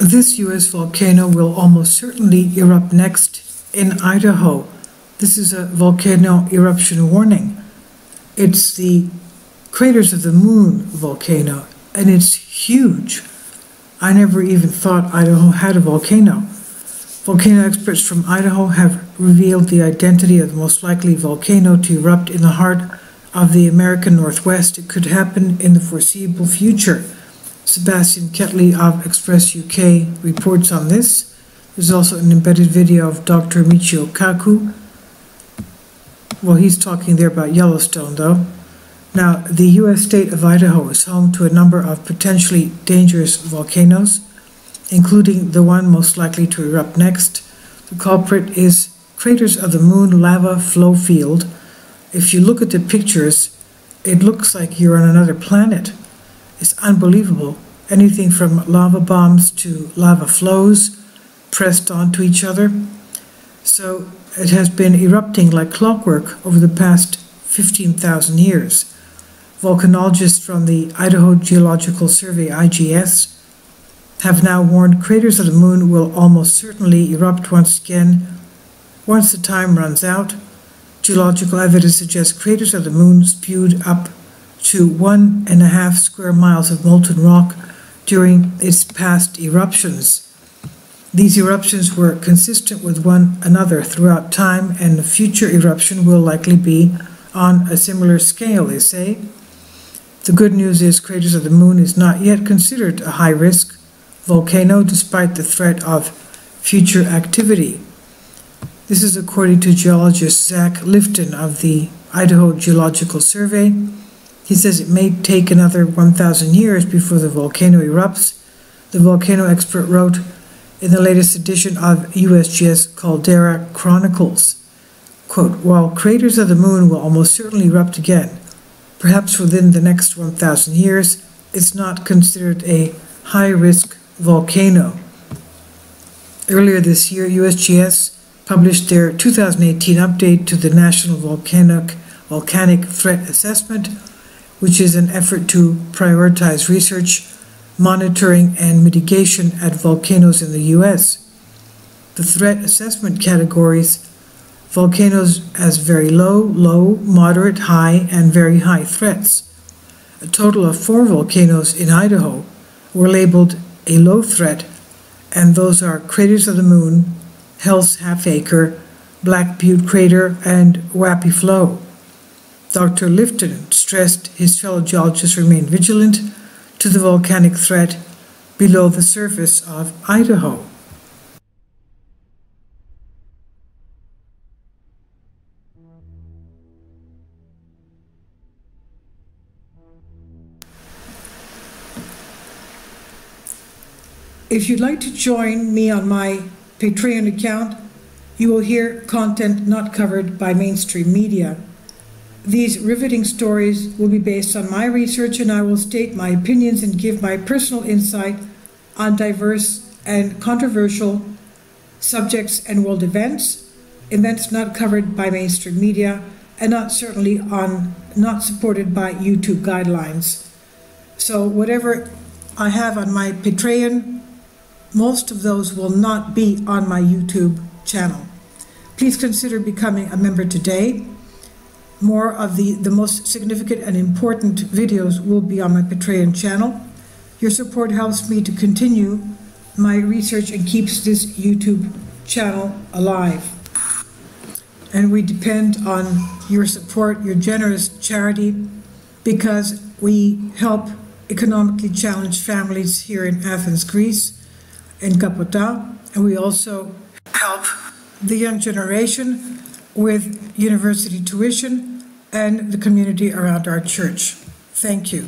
This U.S. volcano will almost certainly erupt next in Idaho. This is a volcano eruption warning. It's the Craters of the Moon volcano, and it's huge. I never even thought Idaho had a volcano. Volcano experts from Idaho have revealed the identity of the most likely volcano to erupt in the heart of the American Northwest. It could happen in the foreseeable future. Sebastian Ketley of Express UK reports on this. There's also an embedded video of Dr. Michio Kaku. Well, he's talking there about Yellowstone, though. Now, the U.S. state of Idaho is home to a number of potentially dangerous volcanoes, including the one most likely to erupt next. The culprit is Craters of the Moon lava flow field. If you look at the pictures, it looks like you're on another planet. It's unbelievable. Anything from lava bombs to lava flows pressed onto each other. So it has been erupting like clockwork over the past 15,000 years. Volcanologists from the Idaho Geological Survey, IGS, have now warned Craters of the Moon will almost certainly erupt once again once the time runs out. Geological evidence suggests Craters of the Moon spewed up to 1.5 square miles of molten rock during its past eruptions. These eruptions were consistent with one another throughout time, and the future eruption will likely be on a similar scale, they say. The good news is Craters of the Moon is not yet considered a high-risk volcano despite the threat of future activity. This is according to geologist Zach Lifton of the Idaho Geological Survey. He says it may take another 1,000 years before the volcano erupts. The volcano expert wrote in the latest edition of USGS Caldera Chronicles, quote, "While Craters of the Moon will almost certainly erupt again, perhaps within the next 1,000 years, it's not considered a high-risk volcano." Earlier this year, USGS published their 2018 update to the National Volcanic Threat Assessment, which is an effort to prioritize research, monitoring, and mitigation at volcanoes in the U.S. The threat assessment categories volcanoes as very low, low, moderate, high, and very high threats. A total of 4 volcanoes in Idaho were labeled a low threat, and those are Craters of the Moon, Hell's Half Acre, Black Butte Crater, and Wappy Flow. Dr. Lifton stressed his fellow geologists remain vigilant to the volcanic threat below the surface of Idaho. If you'd like to join me on my Patreon account, you will hear content not covered by mainstream media. These riveting stories will be based on my research, and I will state my opinions and give my personal insight on diverse and controversial subjects and world events not covered by mainstream media, and not supported by YouTube guidelines. So whatever I have on my Patreon, most of those will not be on my YouTube channel. Please consider becoming a member today. More of the most significant and important videos will be on my Patreon channel. Your support helps me to continue my research and keeps this YouTube channel alive. And we depend on your support, your generous charity, because we help economically challenged families here in Athens, Greece, in Kapota, and we also help the young generation with university tuition and the community around our church. Thank you.